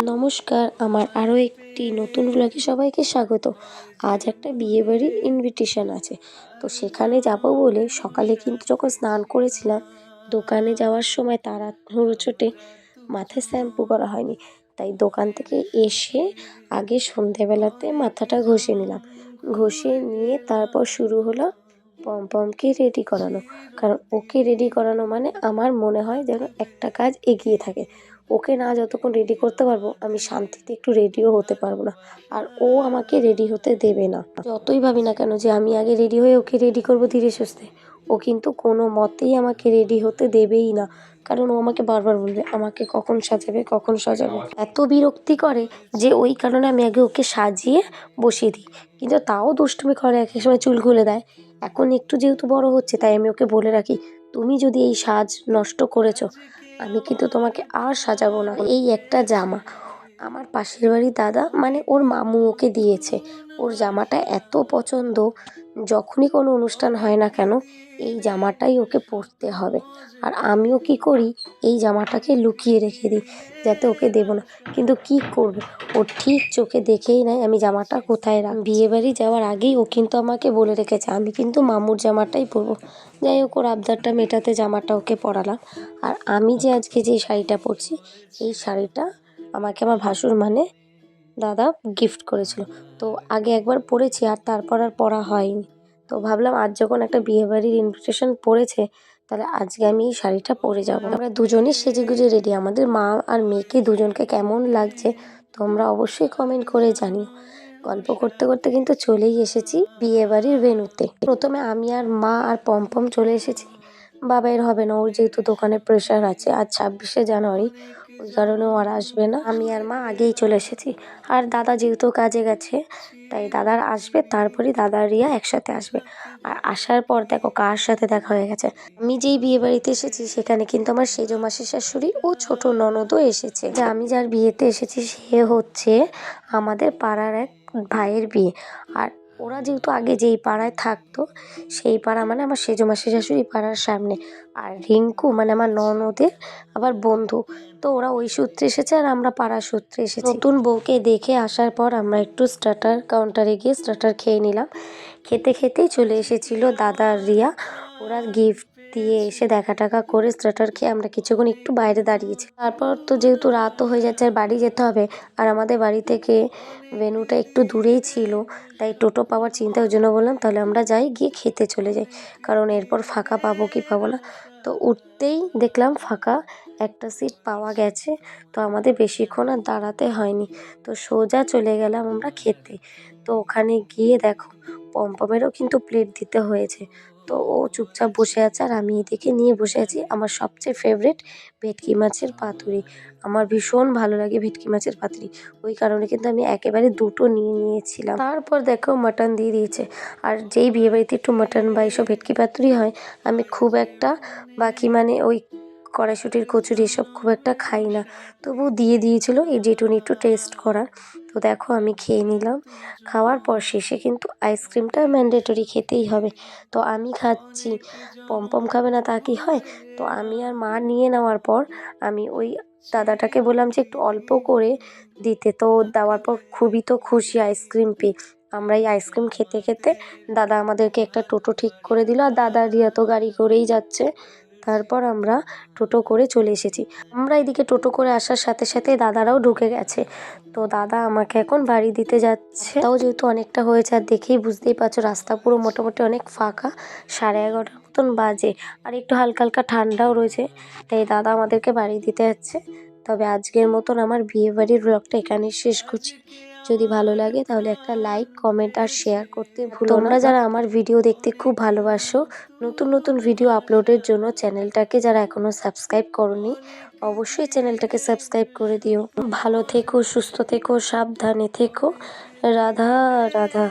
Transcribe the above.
নমস্কার, আমার আরও একটি নতুন ব্লগে সবাইকে স্বাগত। আজ একটা বিয়েবাড়ির ইনভিটেশন আছে, তো সেখানে যাব বলে সকালে কিন্তু যখন স্নান করেছিলাম দোকানে যাওয়ার সময় তাড়াহুড়ো চোটে মাথায় শ্যাম্পু করা হয়নি, তাই দোকান থেকে এসে আগে সন্ধেবেলাতে মাথাটা ঘষে নিলাম। ঘষে নিয়ে তারপর শুরু হলো পমপমকে রেডি করানো, কারণ ওকে রেডি করানো মানে আমার মনে হয় যেন একটা কাজ এগিয়ে থাকে। ওকে না যতক্ষণ রেডি করতে পারবো আমি শান্তিতে একটু রেডিও হতে পারবো না, আর ও আমাকে রেডি হতে দেবে না। যতই ভাবি না কেন যে আমি আগে রেডি হয়ে ওকে রেডি করবো ধীরে সুস্থে, ও কিন্তু কোনো মতেই আমাকে রেডি হতে দেবেই না। কারণ ও আমাকে বারবার বলবে আমাকে কখন সাজাবে কখন সাজাবে, এত বিরক্তি করে যে ওই কারণে আমি আগে ওকে সাজিয়ে বসিয়ে দিই। কিন্তু তাও দুষ্টুমি করে, এক এক সময় চুল খুলে দেয়। এখন একটু যেহেতু বড় হচ্ছে তাই আমি ওকে বলে রাখি, তুমি যদি এই সাজ নষ্ট করেছো আমি কিন্তু তোমাকে আর সাজাবো না। এই একটা জামা আমার পাশের বাড়ির দাদা মানে ওর মামু ওকে দিয়েছে, ওর জামাটা এত পছন্দ, যখনই কোনো অনুষ্ঠান হয় না কেন এই জামাটাই ওকে পরতে হবে। আর আমিও কি করি, এই জামাটাকে লুকিয়ে রেখে দিই যাতে ওকে দেবো না। কিন্তু কি করবে, ও ঠিক চোখে দেখেই নেয় আমি জামাটা কোথায় রাখ। বিয়েবাড়ি যাওয়ার আগেই ও কিন্তু আমাকে বলে রেখেছে আমি কিন্তু মামুর জামাটাই পরবো। যাই হোক, ওর আবদারটা মেটাতে জামাটা ওকে পরালাম। আর আমি যে আজকে যে শাড়িটা পরছি এই শাড়িটা আমাকে আমার ভাসুর মানে দাদা গিফট করেছিল। তো আগে একবার পরেছি আর তারপর আর পরা হয়নি। তো ভাবলাম আজ যখন একটা বিয়েবাড়ির ইনভিটেশন পড়েছে তাহলে আজকে আমি এই শাড়িটা পরে যাবো। আমরা দুজনেই সেজেগুজে রেডি। আমাদের মা আর মেয়েকে দুজনকে কেমন লাগছে তোমরা অবশ্যই কমেন্ট করে জানিও। গল্প করতে করতে কিন্তু চলেই এসেছি বিয়েবাড়ির ভেন্যুতে। প্রথমে আমি আর মা আর পমপম চলে এসেছি। বাবা এর হবে না, ওর যেহেতু দোকানে প্রেশার আছে, আজ 26শে জানুয়ারি, ওই কারণে ও আর আসবে না। আমি আর মা আগেই চলে এসেছি। আর দাদা যেহেতু কাজে গেছে তাই দাদার আসবে, তারপরেই দাদা আর রিয়া একসাথে আসবে। আর আসার পর দেখো কার সাথে দেখা হয়ে গেছে। আমি যেই বিয়ে বাড়িতে এসেছি সেখানে কিন্তু আমার সেজো মাসির শাশুড়ি ও ছোট ননদও এসেছে। যে আমি যার বিয়েতে এসেছি সে হচ্ছে আমাদের পাড়ার এক ভাইয়ের বিয়ে। আর ওরা যেহেতু আগে যেই পাড়ায় থাকতো সেই পাড়া মানে আমার সেজো মাসির শাশুড়ি পাড়ার সামনে, আর রিঙ্কু মানে আমার ননদের আবার বন্ধু। তো ওরা ওই সূত্রে এসেছে আর আমরা পাড়া সূত্রে এসেছি। নতুন বউকে দেখে আসার পর আমরা একটু স্টার্টার কাউন্টারে গিয়ে স্টার্টার খেয়ে নিলাম। খেতে খেতেই চলে এসেছিল দাদা আর রিয়া। ওরা গিফট দিয়ে এসে দেখা টাকা করে স্টার্টার খেয়ে আমরা কিছুক্ষণ একটু বাইরে দাঁড়িয়েছি। তারপর তো যেহেতু রাতও হয়ে যাচ্ছে আর বাড়ি যেতে হবে, আর আমাদের বাড়ি থেকে ভেন্যুটা একটু দূরেই ছিল, তাই টোটো পাওয়ার চিন্তা, ওই জন্য বললাম তাহলে আমরা যাই, গিয়ে খেতে চলে যাই, কারণ এরপর ফাঁকা পাবো কি পাবো না। তো উঠতেই দেখলাম ফাঁকা একটা সিট পাওয়া গেছে, তো আমাদের বেশিক্ষণ আর দাঁড়াতে হয়নি। তো সোজা চলে গেলাম আমরা খেতে। তো ওখানে গিয়ে দেখো পমপমেরও কিন্তু প্লেট দিতে হয়েছে। তো ও চুপচাপ বসে আছে আর আমি এদিকে নিয়ে বসে আছি আমার সবচেয়ে ফেভারিট ভেটকি মাছের পাতুরি। আমার ভীষণ ভালো লাগে ভেটকি মাছের পাতুরি, ওই কারণে কিন্তু আমি একেবারে দুটো নিয়ে নিয়েছিলাম। তারপর দেখো মাটন দিয়ে দিয়েছে। আর যেই বিয়েবাড়িতে একটু মাটন বা এইসব ভেটকি পাতুরি হয় আমি খুব একটা বাকি মানে ওই কড়াইশুঁটির কচুরি এসব খুব একটা খাই না, তবু দিয়ে দিয়েছিল এই যেটুনি একটু টেস্ট করার। তো দেখো আমি খেয়ে নিলাম। খাওয়ার পর শেষে কিন্তু আইসক্রিমটা ম্যান্ডেটরি খেতেই হবে। তো আমি খাচ্ছি, পমপম খাবে না তা কি হয়। তো আমি আর মা নিয়ে নেওয়ার পর আমি ওই দাদাটাকে বললাম যে একটু অল্প করে দিতে, তো দেওয়ার পর খুবই তো খুশি আইসক্রিম পেয়ে। আমরা এই আইসক্রিম খেতে খেতে দাদা আমাদেরকে একটা টোটো ঠিক করে দিল, আর দাদা রিয়া তো গাড়ি করেই যাচ্ছে। তারপর আমরা টোটো করে চলে এসেছি। আমরা এদিকে টোটো করে আসার সাথে সাথে দাদারাও ঢুকে গেছে। তো দাদা আমাকে এখন বাড়ি দিতে যাচ্ছে। তাও যেহেতু অনেকটা হয়েছে আর দেখেই বুঝতেই পারছো রাস্তা পুরো মোটামুটি অনেক ফাঁকা, 11:30 মতন বাজে, আর একটু হালকা হালকা ঠান্ডাও রয়েছে, তাই দাদা আমাদেরকে বাড়ি দিতে যাচ্ছে। তবে আজকের মতন আমার বিয়েবাড়ির ব্লগটা এখানেই শেষ করছি। যদি ভালো লাগে তাহলে একটা লাইক কমেন্ট আর শেয়ার করতে ভুলো না। তোমরা যারা আমার ভিডিও দেখতে খুব ভালোবাসো, নতুন নতুন ভিডিও আপলোডের জন্য চ্যানেলটাকে যারা এখনও সাবস্ক্রাইব করোনি অবশ্যই চ্যানেলটাকে সাবস্ক্রাইব করে দিও। ভালো থেকো, সুস্থ থেকো, সাবধানে থেকো। রাধা রাধা।